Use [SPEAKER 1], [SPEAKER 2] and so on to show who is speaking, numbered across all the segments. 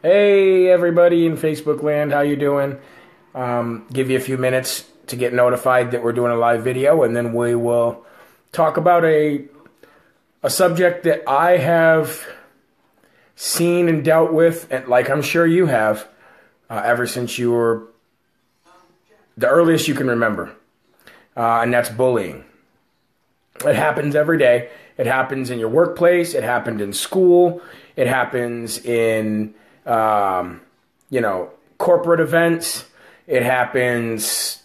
[SPEAKER 1] Hey everybody in Facebook land, how you doing? Give you a few minutes to get notified that we're doing a live video, and then we will talk about a subject that I have seen and dealt with, and like I'm sure you have, ever since you were the earliest you can remember, and that's bullying. It happens every day. It happens in your workplace. It happened in school. It happens in corporate events. It happens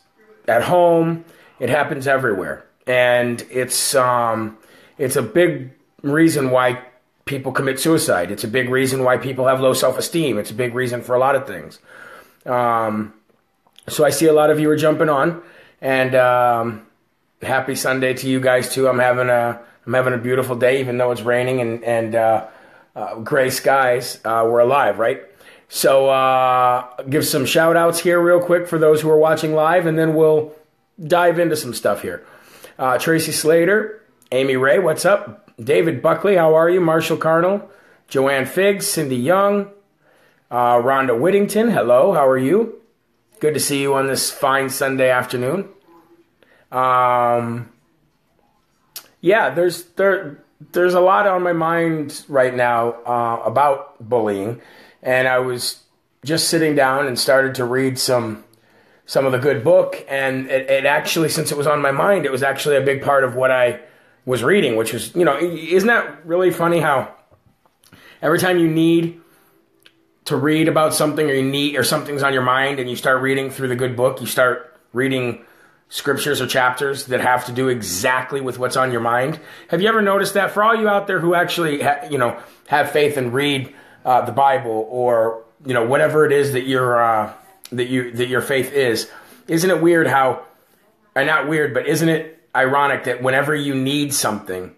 [SPEAKER 1] at home. It happens everywhere. And it's a big reason why people commit suicide. It's a big reason why people have low self-esteem. It's a big reason for a lot of things. So I see a lot of you are jumping on, and happy Sunday to you guys too. I'm having a beautiful day, even though it's raining and gray skies. We're alive, right? So give some shout outs here real quick for those who are watching live, and then we'll dive into some stuff here. Tracy Slater, Amy Ray, what's up? David Buckley, how are you? Marshall Carnell, Joanne Figgs, Cindy Young, Rhonda Whittington, hello, how are you? Good to see you on this fine Sunday afternoon. Yeah, there's a lot on my mind right now about bullying, and I was just sitting down and started to read some of the good book, and it actually, since it was on my mind, it was actually a big part of what I was reading, which was, isn't that really funny how every time you need to read about something, or something's on your mind, and you start reading through the good book, you start reading scriptures or chapters that have to do exactly with what's on your mind. Have you ever noticed that? For all you out there who actually have faith and read the Bible, or whatever it is that your faith is, isn't it weird how, or not weird, but isn't it ironic that whenever you need something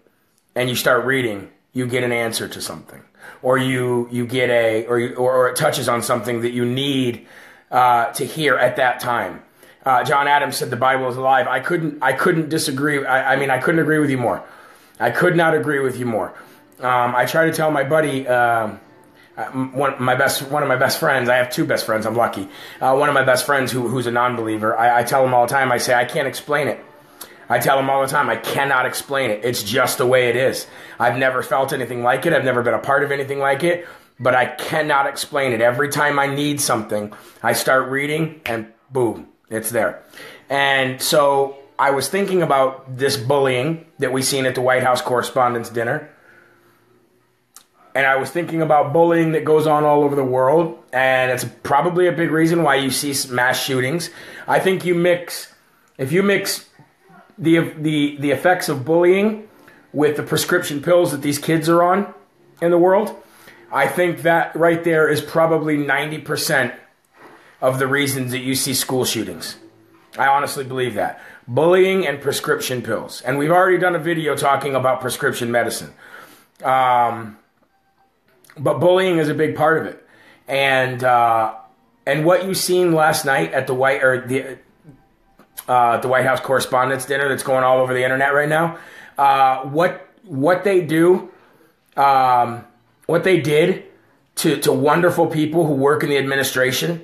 [SPEAKER 1] and you start reading, you get an answer to something, or you get or it touches on something that you need to hear at that time. John Adams said the Bible is alive. I couldn't disagree. I couldn't agree with you more. I could not agree with you more. I try to tell my buddy, one of my best friends. I have two best friends. I'm lucky. One of my best friends who's a non-believer. I tell him all the time. I say I can't explain it. I tell him all the time I cannot explain it. It's just the way it is. I've never felt anything like it. I've never been a part of anything like it. But I cannot explain it. Every time I need something, I start reading, and boom. It's there. And so I was thinking about this bullying that we seen at the White House Correspondents' Dinner. And I was thinking about bullying that goes on all over the world. And it's probably a big reason why you see mass shootings. I think if you mix the effects of bullying with the prescription pills that these kids are on in the world, I think that right there is probably 90% of the reasons that you see school shootings. I honestly believe that. Bullying and prescription pills. And we've already done a video talking about prescription medicine. But bullying is a big part of it. And what you seen last night at the White House Correspondents' Dinner that's going all over the internet right now, what they did to wonderful people who work in the administration,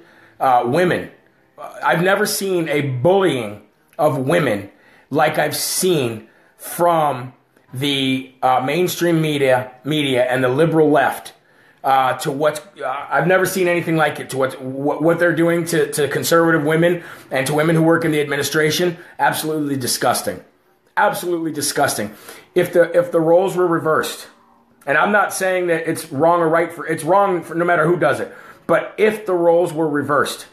[SPEAKER 1] women. I've never seen a bullying of women like I've seen from the mainstream media and the liberal left to what I've never seen anything like it, to what they're doing to conservative women and to women who work in the administration. Absolutely disgusting. Absolutely disgusting. If the roles were reversed, and I'm not saying that it's wrong or right, it's wrong for no matter who does it. But if the roles were reversed,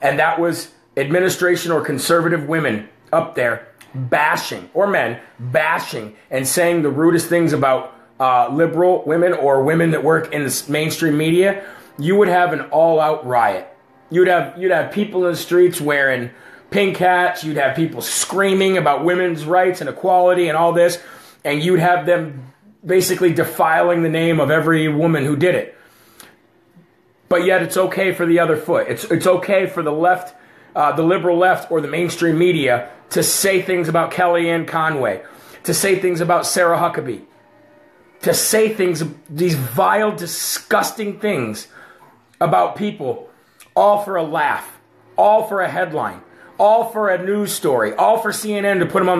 [SPEAKER 1] and that was administration or conservative women up there bashing, or men bashing and saying the rudest things about liberal women or women that work in the mainstream media, you would have an all-out riot. You'd have people in the streets wearing pink hats. You'd have people screaming about women's rights and equality and all this, and you'd have them basically defiling the name of every woman who did it. But yet it's okay for the other foot. It's okay for the left, the liberal left or the mainstream media to say things about Kellyanne Conway, to say things about Sarah Huckabee, to say these vile, disgusting things about people, all for a laugh, all for a headline, all for a news story, all for CNN to put them on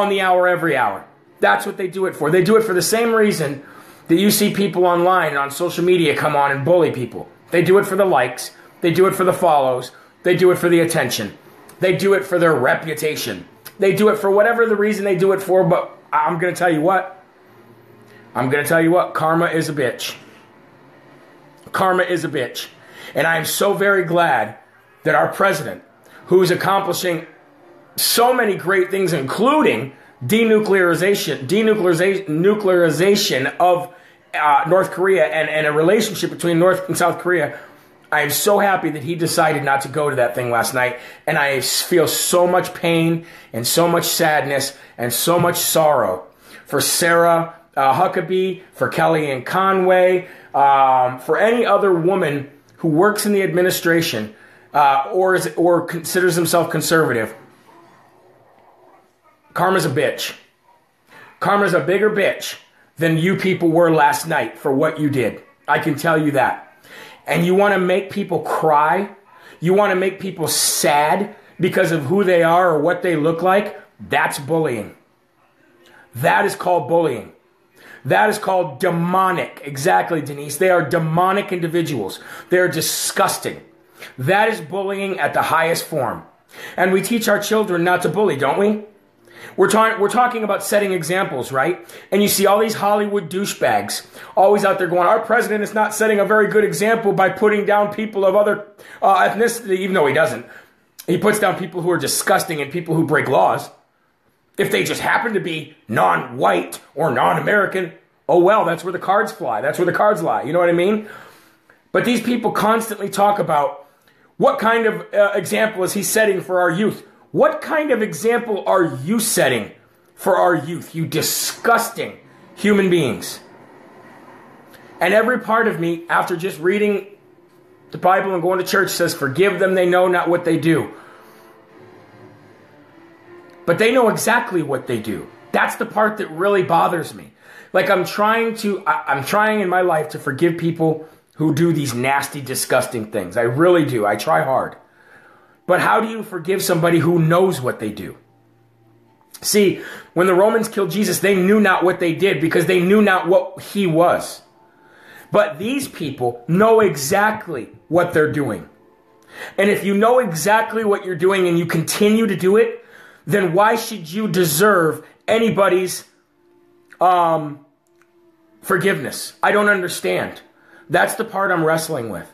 [SPEAKER 1] the hour every hour. That's what they do it for. They do it for the same reason that you see people online and on social media come on and bully people. They do it for the likes. They do it for the follows. They do it for the attention. They do it for their reputation. They do it for whatever the reason they do it for, but I'm going to tell you what. Karma is a bitch. Karma is a bitch. And I am so very glad that our president, who's accomplishing so many great things, including denuclearization of North Korea and a relationship between North and South Korea, I am so happy that he decided not to go to that thing last night. And I feel so much pain and so much sadness and so much sorrow for Sarah Huckabee, for Kellyanne Conway, for any other woman who works in the administration or considers himself conservative. Karma's a bitch. Karma's a bigger bitch than you people were last night for what you did. I can tell you that. And you want to make people cry? You want to make people sad because of who they are or what they look like? That's bullying. That is called bullying. That is called demonic. Exactly, Denise. They are demonic individuals. They are disgusting. That is bullying at the highest form. And we teach our children not to bully, don't we? We're talking about setting examples, right? And you see all these Hollywood douchebags always out there going, our president is not setting a very good example by putting down people of other ethnicity, even though he doesn't. He puts down people who are disgusting and people who break laws. If they just happen to be non-white or non-American, oh well, that's where the cards fly. That's where the cards lie. You know what I mean? But these people constantly talk about what kind of example is he setting for our youth? What kind of example are you setting for our youth, you disgusting human beings? And every part of me, after just reading the Bible and going to church, says, forgive them, they know not what they do. But they know exactly what they do. That's the part that really bothers me. Like I'm trying in my life to forgive people who do these nasty, disgusting things. I really do. I try hard. But how do you forgive somebody who knows what they do? See, when the Romans killed Jesus, they knew not what they did because they knew not what he was. But these people know exactly what they're doing. And if you know exactly what you're doing and you continue to do it, then why should you deserve anybody's forgiveness? I don't understand. That's the part I'm wrestling with.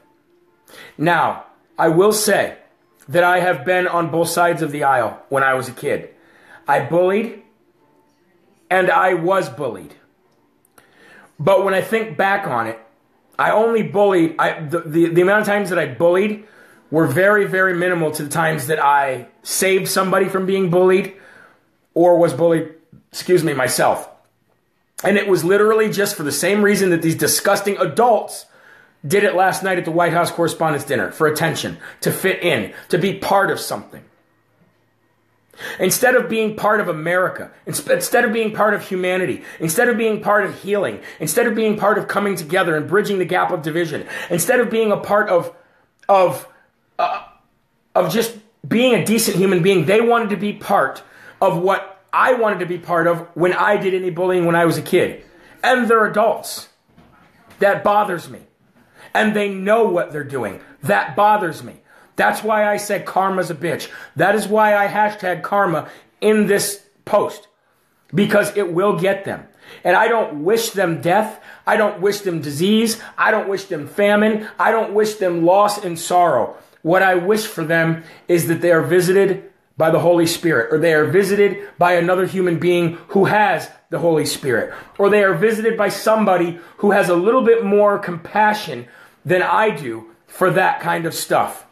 [SPEAKER 1] Now, I will say that I have been on both sides of the aisle when I was a kid. I bullied and I was bullied. But when I think back on it, I only bullied, the amount of times that I bullied were very, very minimal to the times that I saved somebody from being bullied or was bullied, myself. And it was literally just for the same reason that these disgusting adults did it last night at the White House Correspondents' Dinner, for attention, to fit in, to be part of something. Instead of being part of America, instead of being part of humanity, instead of being part of healing, instead of being part of coming together and bridging the gap of division, instead of being a part of just being a decent human being, they wanted to be part of what I wanted to be part of when I did any bullying when I was a kid. And they're adults. That bothers me. And they know what they're doing. That bothers me. That's why I said karma's a bitch. That is why I hashtag karma in this post. Because it will get them. And I don't wish them death. I don't wish them disease. I don't wish them famine. I don't wish them loss and sorrow. What I wish for them is that they are visited by the Holy Spirit, or they are visited by another human being who has the Holy Spirit, or they are visited by somebody who has a little bit more compassion than I do for that kind of stuff.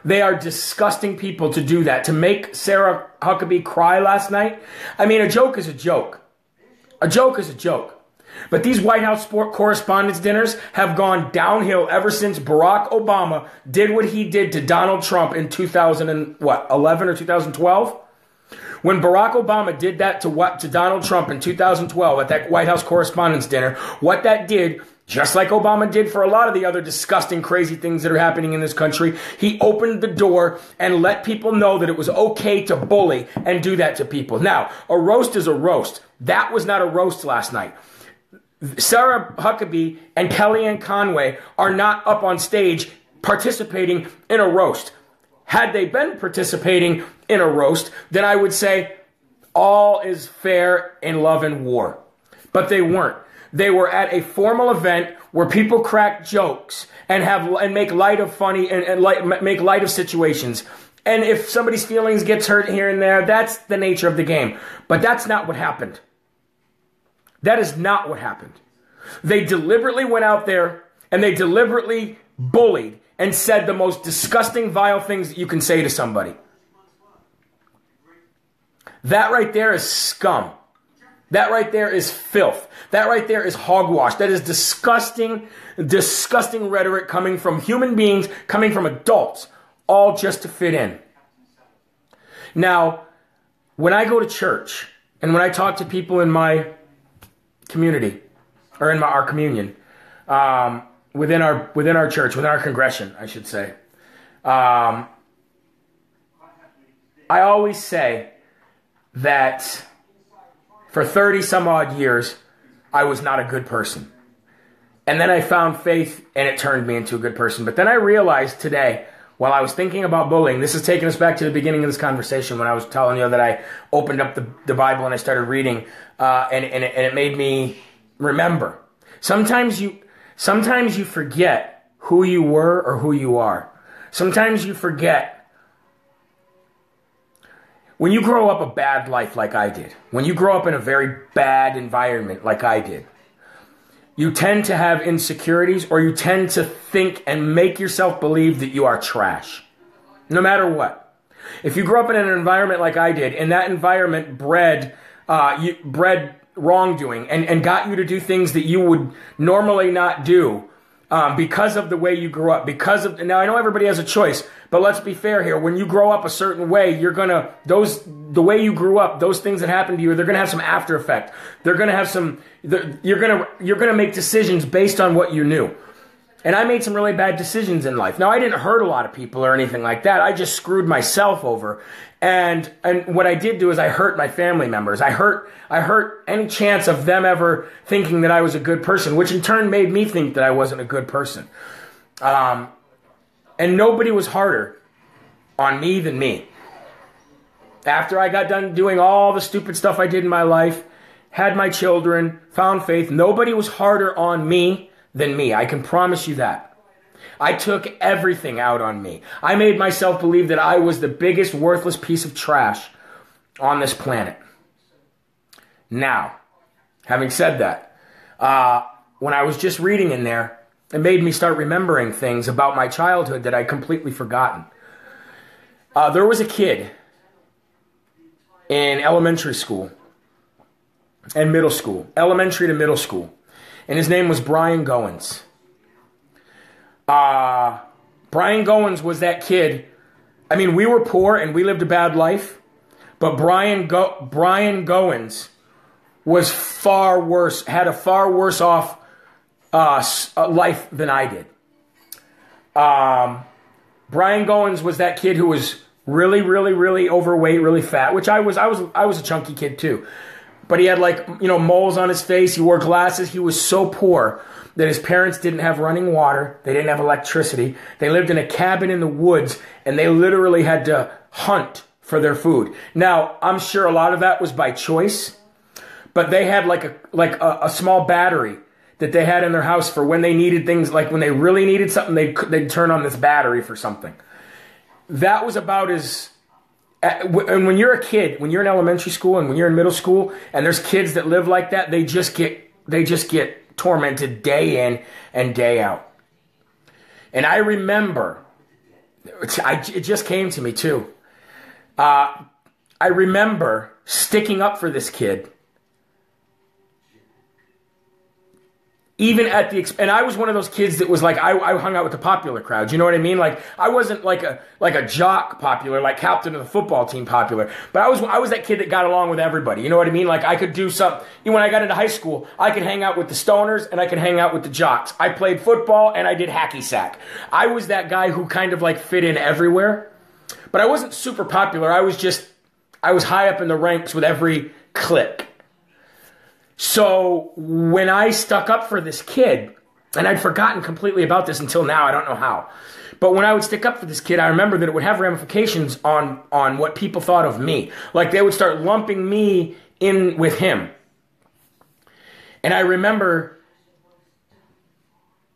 [SPEAKER 1] They are disgusting people to do that. To make Sarah Huckabee cry last night. I mean, a joke is a joke. A joke is a joke. But these White House Correspondents' Dinners have gone downhill ever since Barack Obama did what he did to Donald Trump in 2011 or 2012? When Barack Obama did that to Donald Trump in 2012 at that White House Correspondents' Dinner, what that did Just like Obama did for a lot of the other disgusting, crazy things that are happening in this country. He opened the door and let people know that it was okay to bully and do that to people. Now, a roast is a roast. That was not a roast last night. Sarah Huckabee and Kellyanne Conway are not up on stage participating in a roast. Had they been participating in a roast, then I would say all is fair in love and war. But they weren't. They were at a formal event where people crack jokes and make light of funny and make light of situations. And if somebody's feelings gets hurt here and there, that's the nature of the game. But that's not what happened. That is not what happened. They deliberately went out there and they deliberately bullied and said the most disgusting, vile things that you can say to somebody. That right there is scum. That right there is filth. That right there is hogwash. That is disgusting, disgusting rhetoric coming from human beings, coming from adults, all just to fit in. Now, when I go to church and when I talk to people in my community or in our communion, within our church, within our congregation, I should say, I always say that for 30 some odd years, I was not a good person. And then I found faith and it turned me into a good person. But then I realized today, while I was thinking about bullying, this is taking us back to the beginning of this conversation when I was telling you that I opened up the Bible and I started reading, and it made me remember. Sometimes you forget who you were or who you are. Sometimes you forget. When you grow up a bad life like I did, when you grow up in a very bad environment like I did, you tend to have insecurities, or you tend to think and make yourself believe that you are trash, no matter what. If you grow up in an environment like I did, and that environment bred wrongdoing and got you to do things that you would normally not do, because of the way you grew up, now I know everybody has a choice, but let's be fair here. When you grow up a certain way, the way you grew up, those things that happen to you, they're going to have some after effect. They're going to have you're going to make decisions based on what you knew. And I made some really bad decisions in life. Now, I didn't hurt a lot of people or anything like that. I just screwed myself over. And what I did do is I hurt my family members. I hurt any chance of them ever thinking that I was a good person, which in turn made me think that I wasn't a good person. And nobody was harder on me than me. After I got done doing all the stupid stuff I did in my life, had my children, found faith, nobody was harder on me than me. I can promise you that. I took everything out on me. I made myself believe that I was the biggest worthless piece of trash on this planet. Now, having said that, when I was just reading in there, it made me start remembering things about my childhood that I'd completely forgotten. There was a kid in elementary school and middle school, elementary to middle school, and his name was Brian Goins. Brian Goins was that kid. I mean, we were poor and we lived a bad life, but Brian Goins was far worse, had a far worse off life than I did. Brian Goins was that kid who was really, really, really overweight, really fat, which I was a chunky kid too. But he had moles on his face. He wore glasses. He was so poor that his parents didn't have running water. They didn't have electricity. They lived in a cabin in the woods, and they literally had to hunt for their food. Now, I'm sure a lot of that was by choice, but they had a small battery that they had in their house for when they needed things, like when they really needed something, they'd turn on this battery for something. That was about as... And when you're a kid, when you're in elementary school and when you're in middle school, and there's kids that live like that, they just get tormented day in and day out. And I remember, it just came to me too. I remember sticking up for this kid, even at the and I was one of those kids that was like I hung out with the popular crowds. You know what I mean? Like I wasn't like a jock popular, like captain of the football team popular, but I was that kid that got along with everybody. You know what I mean? Like I could do something. When I got into high school, I could hang out with the stoners and I could hang out with the jocks. I played football and I did hacky sack. I was that guy who kind of like fit in everywhere, but I wasn't super popular. I was high up in the ranks with every clique. So when I stuck up for this kid, and I'd forgotten completely about this until now, I don't know how, but when I would stick up for this kid, I remember that it would have ramifications on what people thought of me. Like they would start lumping me in with him. And I remember,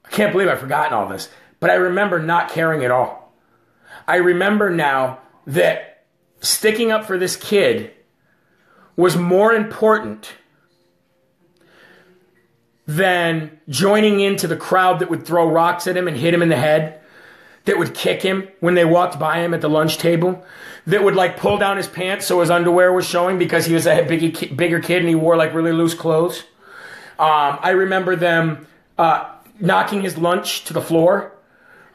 [SPEAKER 1] I can't believe I've forgotten all this, but I remember not caring at all. I remember now that sticking up for this kid was more important than joining into the crowd that would throw rocks at him and hit him in the head, that would kick him when they walked by him at the lunch table, that would like pull down his pants so his underwear was showing because he was a bigger kid and he wore like really loose clothes. I remember them knocking his lunch to the floor,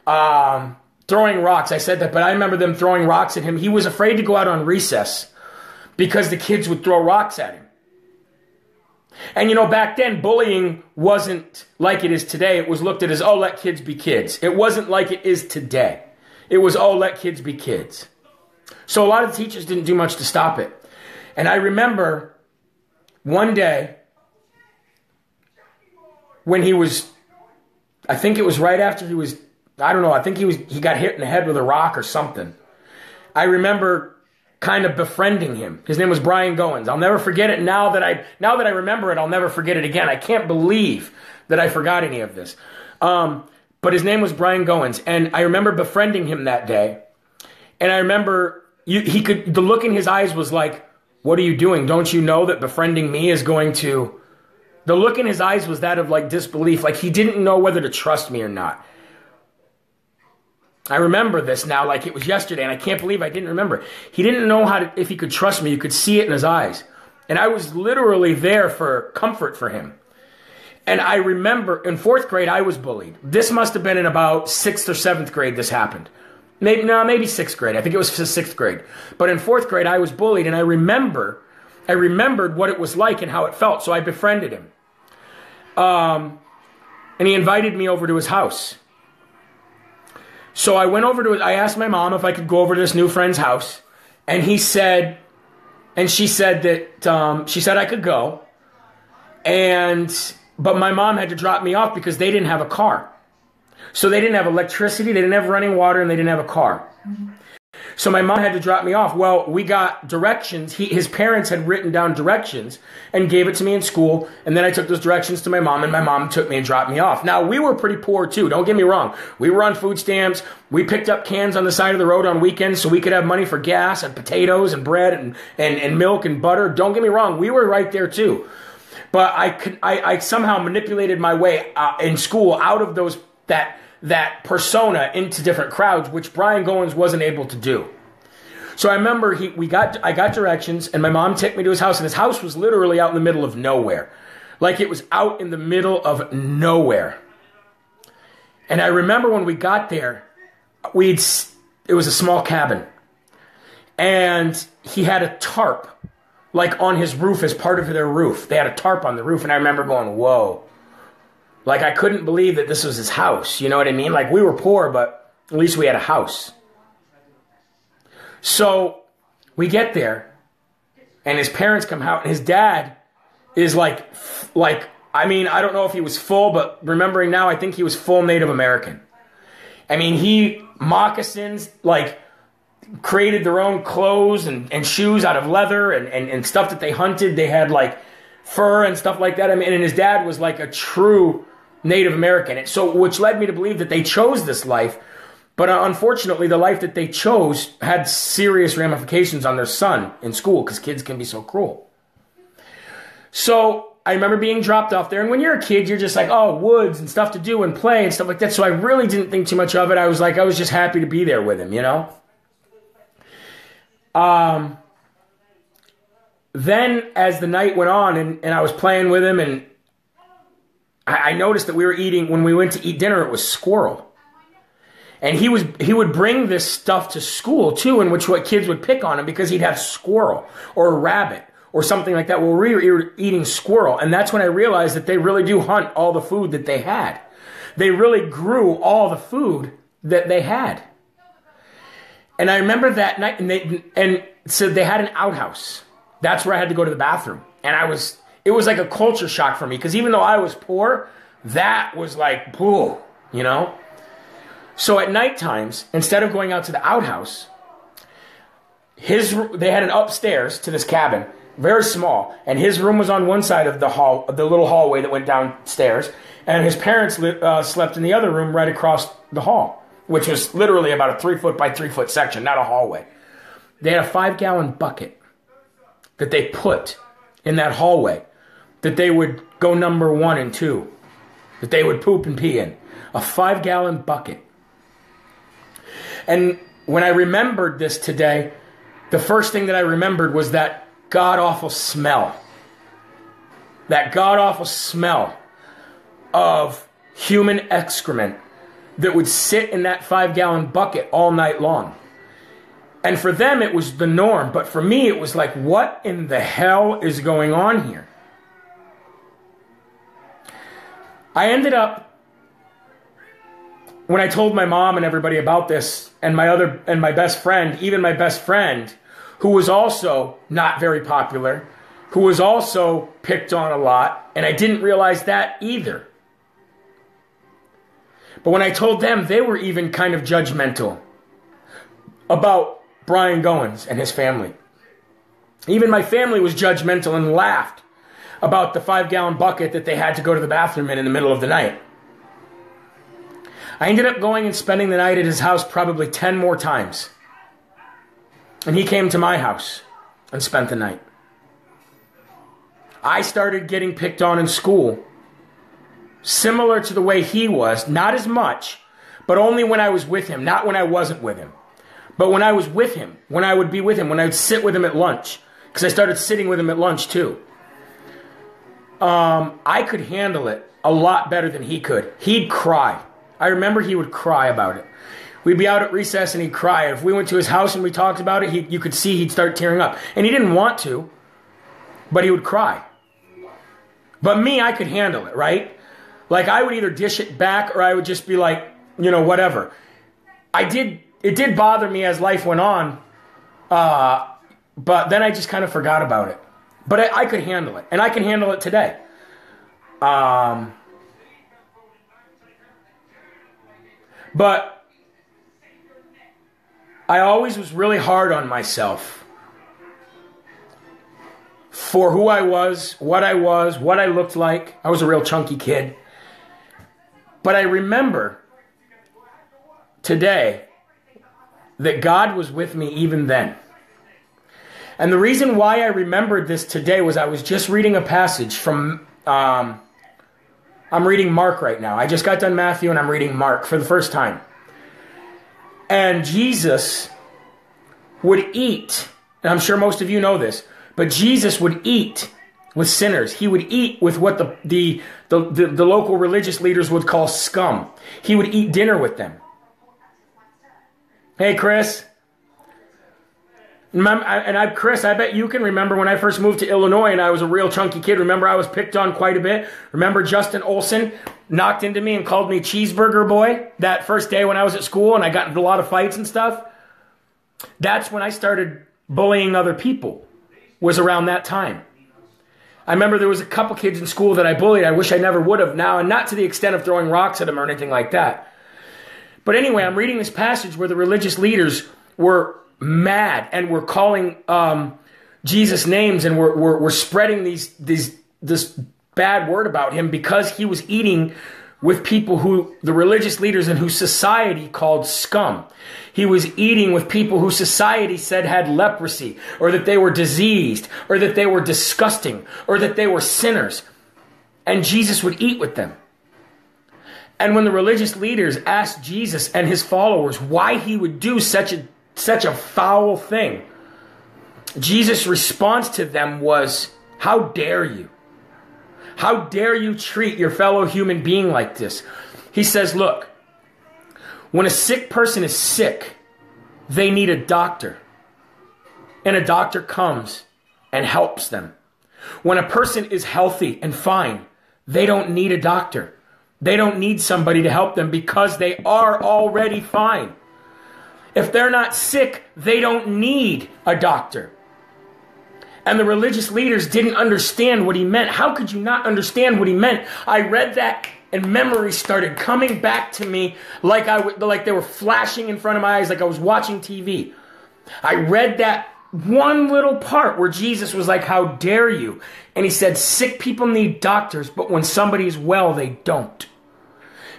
[SPEAKER 1] throwing rocks. I said that, but I remember them throwing rocks at him. He was afraid to go out on recess because the kids would throw rocks at him. And, you know, back then, bullying wasn't like it is today. It was looked at as, oh, let kids be kids. It wasn't like it is today. It was, oh, let kids be kids. So a lot of teachers didn't do much to stop it. And I remember one day when he was, I think it was right after he was, I don't know, I think he got hit in the head with a rock or something. I remember kind of befriending him. His name was Brian Goins. I'll never forget it. Now that I remember it, I'll never forget it again. I can't believe that I forgot any of this. But his name was Brian Goins, and I remember befriending him that day. And I remember the look in his eyes was like, "What are you doing? Don't you know that befriending me is going to?" The look in his eyes was that of like disbelief, like he didn't know whether to trust me or not. I remember this now like it was yesterday, and I can't believe I didn't remember. He didn't know if he could trust me. You could see it in his eyes. And I was literally there for comfort for him. And I remember in 4th grade, I was bullied. This must have been in about 6th or 7th grade this happened. Maybe 6th grade. I think it was 6th grade. But in 4th grade, I was bullied, and I remembered what it was like and how it felt, so I befriended him. And he invited me over to his house. So I went over I asked my mom if I could go over to this new friend's house, and she said that, she said I could go, but my mom had to drop me off because they didn't have a car. So they didn't have electricity, they didn't have running water, and they didn't have a car. Mm-hmm. So my mom had to drop me off. Well, we got directions. His parents had written down directions and gave it to me in school. And then I took those directions to my mom, and my mom took me and dropped me off. Now, we were pretty poor, too. Don't get me wrong. We were on food stamps. We picked up cans on the side of the road on weekends so we could have money for gas and potatoes and bread and milk and butter. Don't get me wrong. We were right there, too. But I somehow manipulated my way in school out of that persona into different crowds, which Brian Goins wasn't able to do. So I remember I got directions, and my mom took me to his house, and his house was literally out in the middle of nowhere. Like it was out in the middle of nowhere. And I remember when we got there, it was a small cabin. And he had a tarp, like on his roof as part of their roof. They had a tarp on the roof, and I remember going, whoa. Like, I couldn't believe that this was his house. You know what I mean? Like, we were poor, but at least we had a house. So we get there, and his parents come out, and his dad is like, I mean, I don't know if he was full, but remembering now, I think he was full Native American. I mean, moccasins, like, created their own clothes and shoes out of leather and stuff that they hunted. They had, like, fur and stuff like that. I mean, and his dad was like a true Native American. And so, which led me to believe that they chose this life. But unfortunately, the life that they chose had serious ramifications on their son in school because kids can be so cruel. So I remember being dropped off there. And when you're a kid, you're just like, oh, woods and stuff to do and play and stuff like that. So I really didn't think too much of it. I was just happy to be there with him, you know? Then as the night went on and I was playing with him and I noticed that we were eating, when we went to eat dinner, it was squirrel. And he would bring this stuff to school too, in which what kids would pick on him because he'd have squirrel or a rabbit or something like that. Well, we were eating squirrel. And that's when I realized that they really do hunt all the food that they had. They really grew all the food that they had. And I remember that night, and so they had an outhouse. That's where I had to go to the bathroom. And it was like a culture shock for me, because even though I was poor, that was like, whoa, you know? So at night times, instead of going out to the outhouse, they had an upstairs to this cabin, very small, and his room was on one side of the little hallway that went downstairs, and his parents slept in the other room right across the hall, which was literally about a 3-foot by 3-foot section, not a hallway. They had a 5-gallon bucket that they put in that hallway that they would go number 1 and 2, that they would poop and pee in. A 5-gallon bucket. And when I remembered this today, the first thing that I remembered was that god-awful smell. That god-awful smell of human excrement that would sit in that 5-gallon bucket all night long. And for them, it was the norm. But for me, it was like, what in the hell is going on here? I ended up, when I told my mom and everybody about this, and my best friend, even my best friend, who was also not very popular, who was also picked on a lot, and I didn't realize that either. But when I told them, they were even kind of judgmental about Brian Goins and his family. Even my family was judgmental and laughed about the 5-gallon bucket that they had to go to the bathroom in the middle of the night. I ended up going and spending the night at his house probably 10 more times. And he came to my house and spent the night. I started getting picked on in school, similar to the way he was, not as much, but only when I was with him, not when I wasn't with him. But when I was with him, when I would be with him, when I would sit with him at lunch, because I started sitting with him at lunch too, I could handle it a lot better than he could. He'd cry. I remember he would cry about it. We'd be out at recess and he'd cry. If we went to his house and we talked about it, you could see he'd start tearing up. And he didn't want to, but he would cry. But me, I could handle it, right? Like I would either dish it back or I would just be like, you know, whatever. It did bother me as life went on, but then I just kind of forgot about it. But I could handle it, and I can handle it today. But I always was really hard on myself for who I was, what I looked like. I was a real chunky kid. But I remember today that God was with me even then. And the reason why I remembered this today was I was just reading a passage from, I'm reading Mark right now. I just got done Matthew and I'm reading Mark for the first time. And Jesus would eat, and I'm sure most of you know this, but Jesus would eat with sinners. He would eat with what the local religious leaders would call scum. He would eat dinner with them. Hey, Chris. Chris, I bet you can remember when I first moved to Illinois and I was a real chunky kid. Remember I was picked on quite a bit? Remember Justin Olson knocked into me and called me cheeseburger boy that first day when I was at school and I got into a lot of fights and stuff? That's when I started bullying other people, was around that time. I remember there was a couple kids in school that I bullied. I wish I never would have now, and not to the extent of throwing rocks at them or anything like that. But anyway, I'm reading this passage where the religious leaders were mad and were calling Jesus names and were spreading this bad word about him because he was eating with people who the religious leaders and who society called scum. He was eating with people who society said had leprosy, or that they were diseased, or that they were disgusting, or that they were sinners. And Jesus would eat with them. And when the religious leaders asked Jesus and his followers why he would do such a foul thing, Jesus' response to them was, "How dare you? How dare you treat your fellow human being like this? He says, look, when a sick person is sick, they need a doctor. And a doctor comes and helps them. When a person is healthy and fine, they don't need a doctor. They don't need somebody to help them because they are already fine. If they're not sick, they don't need a doctor. And the religious leaders didn't understand what he meant. How could you not understand what he meant? I read that and memories started coming back to me like they were flashing in front of my eyes, like I was watching TV. I read that one little part where Jesus was like, how dare you? And he said, sick people need doctors, but when somebody's well, they don't.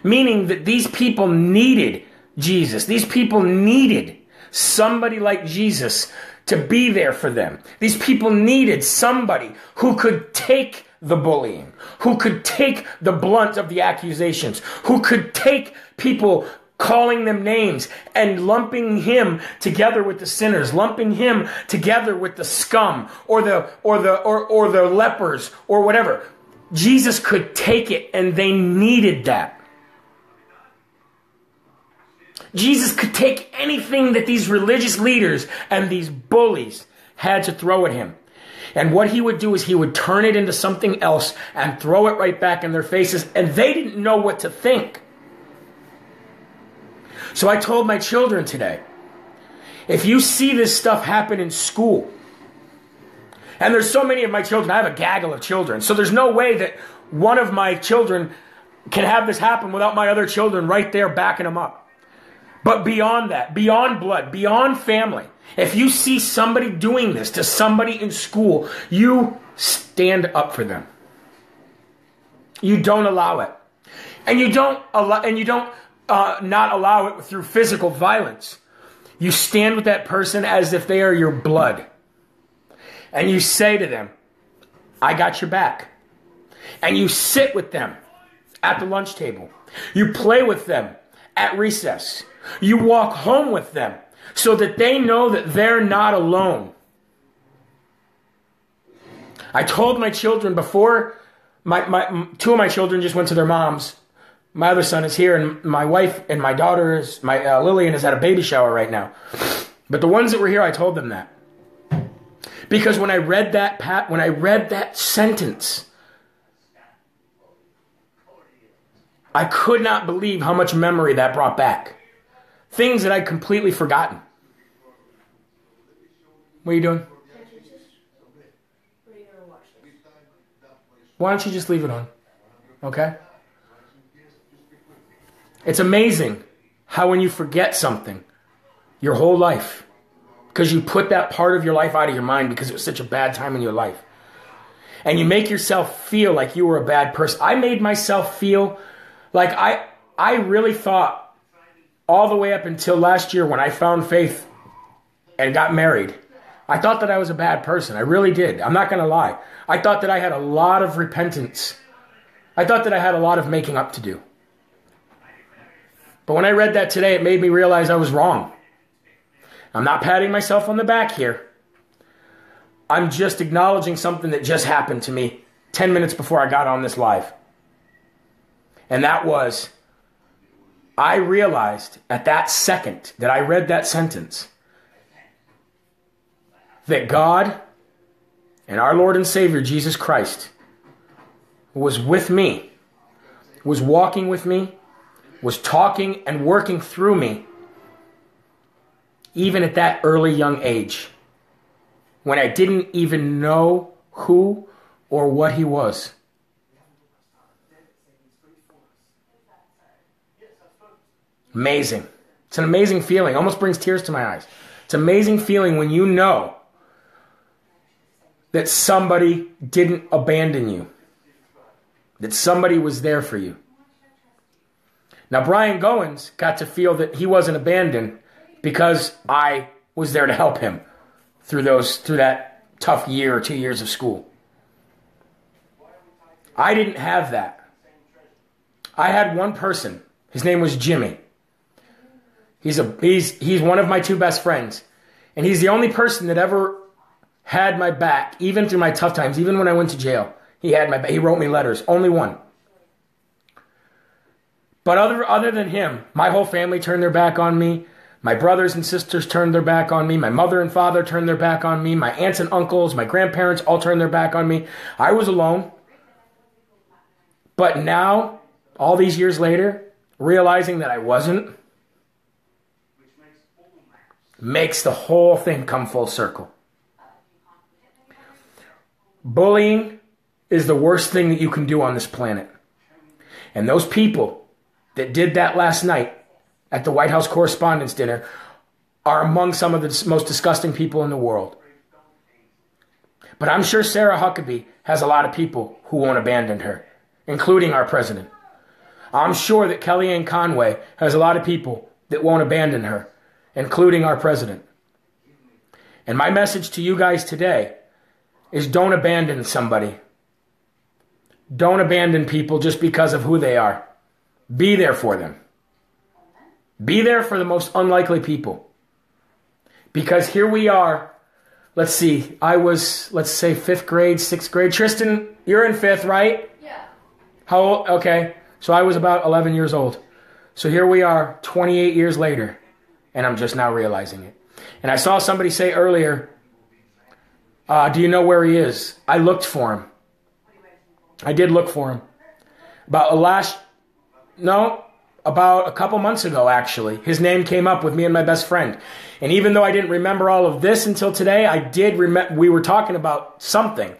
[SPEAKER 1] Meaning that these people needed Jesus. These people needed somebody like Jesus to be there for them. These people needed somebody who could take the bullying, who could take the blunt of the accusations, who could take people calling them names and lumping him together with the sinners, lumping him together with the scum or the lepers or whatever. Jesus could take it, and they needed that. Jesus could take anything that these religious leaders and these bullies had to throw at him. And what he would do is he would turn it into something else and throw it right back in their faces. And they didn't know what to think. So I told my children today, if you see this stuff happen in school, and there's so many of my children, I have a gaggle of children, so there's no way that one of my children can have this happen without my other children right there backing them up. But beyond that, beyond blood, beyond family, if you see somebody doing this to somebody in school, you stand up for them. You don't allow it. And you don't not allow it through physical violence. You stand with that person as if they are your blood. And you say to them, I got your back. And you sit with them at the lunch table. You play with them at recess. You walk home with them so that they know that they're not alone. I told my children before, two of my children just went to their moms. My other son is here, and my wife and my daughter Lillian is at a baby shower right now. But the ones that were here, I told them that. Because when I read that sentence, I could not believe how much memory that brought back. Things that I'd completely forgotten. What are you doing? Why don't you just leave it on? Okay? It's amazing how when you forget something, your whole life, because you put that part of your life out of your mind because it was such a bad time in your life, and you make yourself feel like you were a bad person. I made myself feel like I really thought all the way up until last year when I found faith and got married, I thought that I was a bad person. I really did. I'm not going to lie. I thought that I had a lot of repentance. I thought that I had a lot of making up to do. But when I read that today, it made me realize I was wrong. I'm not patting myself on the back here. I'm just acknowledging something that just happened to me 10 minutes before I got on this live. And that was, I realized at that second that I read that sentence that God and our Lord and Savior, Jesus Christ, was with me, was walking with me, was talking and working through me, even at that early young age, when I didn't even know who or what he was. Amazing. It's an amazing feeling. Almost brings tears to my eyes. It's an amazing feeling when you know that somebody didn't abandon you, that somebody was there for you. Now, Brian Goins got to feel that he wasn't abandoned because I was there to help him through that tough year or 2 years of school. I didn't have that. I had one person. His name was Jimmy. He's one of my two best friends. And he's the only person that ever had my back, even through my tough times, even when I went to jail. He wrote me letters. Only one. But other than him, my whole family turned their back on me. My brothers and sisters turned their back on me. My mother and father turned their back on me. My aunts and uncles, my grandparents all turned their back on me. I was alone. But now, all these years later, realizing that I wasn't, makes the whole thing come full circle. Bullying is the worst thing that you can do on this planet. And those people that did that last night at the White House Correspondents' Dinner are among some of the most disgusting people in the world. But I'm sure Sarah Huckabee has a lot of people who won't abandon her, including our president. I'm sure that Kellyanne Conway has a lot of people that won't abandon her, including our president. And my message to you guys today is don't abandon somebody. Don't abandon people just because of who they are. Be there for them. Be there for the most unlikely people. Because here we are. Let's see. I was, let's say, 5th grade, 6th grade. Tristan, you're in 5th, right?
[SPEAKER 2] Yeah.
[SPEAKER 1] How old? Okay. So I was about 11 years old. So here we are 28 years later. And I'm just now realizing it. And I saw somebody say earlier, do you know where he is? I looked for him. I did look for him. About a couple months ago, actually. His name came up with me and my best friend. And even though I didn't remember all of this until today, I did remember we were talking about something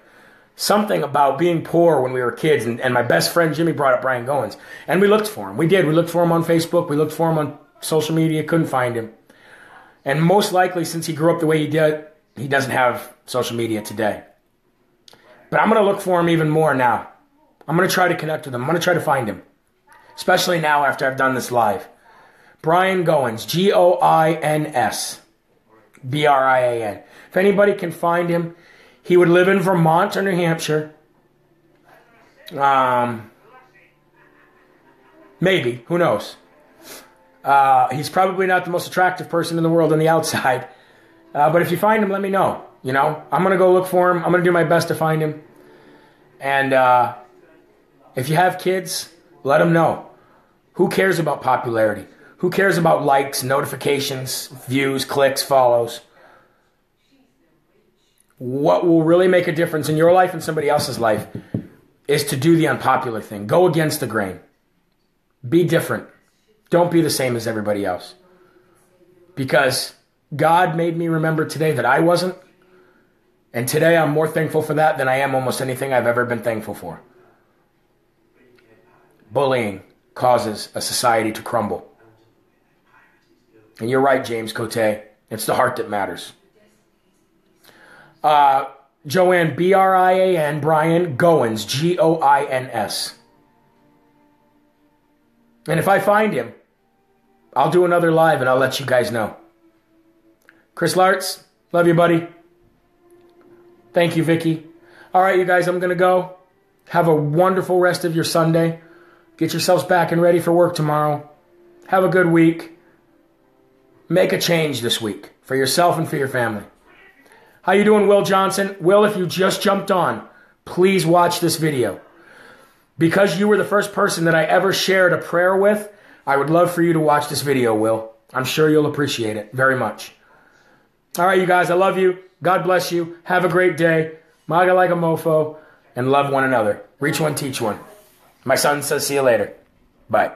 [SPEAKER 1] about being poor when we were kids. And my best friend Jimmy brought up Brian Goins. And we looked for him. We did. We looked for him on Facebook. We looked for him on social media. Couldn't find him. And most likely, since he grew up the way he did, he doesn't have social media today. But I'm going to look for him even more now. I'm going to try to connect with him. I'm going to try to find him. Especially now after I've done this live. Brian Goins. Goins. Brian. If anybody can find him, he would live in Vermont or New Hampshire. Maybe. Who knows? He's probably not the most attractive person in the world on the outside. But if you find him, let me know. You know, I'm going to go look for him. I'm going to do my best to find him. And if you have kids, let them know. Who cares about popularity? Who cares about likes, notifications, views, clicks, follows? What will really make a difference in your life and somebody else's life is to do the unpopular thing. Go against the grain. Be different. Don't be the same as everybody else. Because God made me remember today that I wasn't. And today I'm more thankful for that than I am almost anything I've ever been thankful for. Bullying causes a society to crumble. And you're right, James Cote. It's the heart that matters. Joanne, Brian, Brian Goins, Goins. And if I find him, I'll do another live and I'll let you guys know. Chris Lartz, love you, buddy. Thank you, Vicky. All right, you guys, I'm going to go. Have a wonderful rest of your Sunday. Get yourselves back and ready for work tomorrow. Have a good week. Make a change this week for yourself and for your family. How you doing, Will Johnson? Will, if you just jumped on, please watch this video. Because you were the first person that I ever shared a prayer with, I would love for you to watch this video, Will. I'm sure you'll appreciate it very much. All right, you guys, I love you. God bless you. Have a great day. Maga like a mofo. And love one another. Reach one, teach one. My son says see you later. Bye.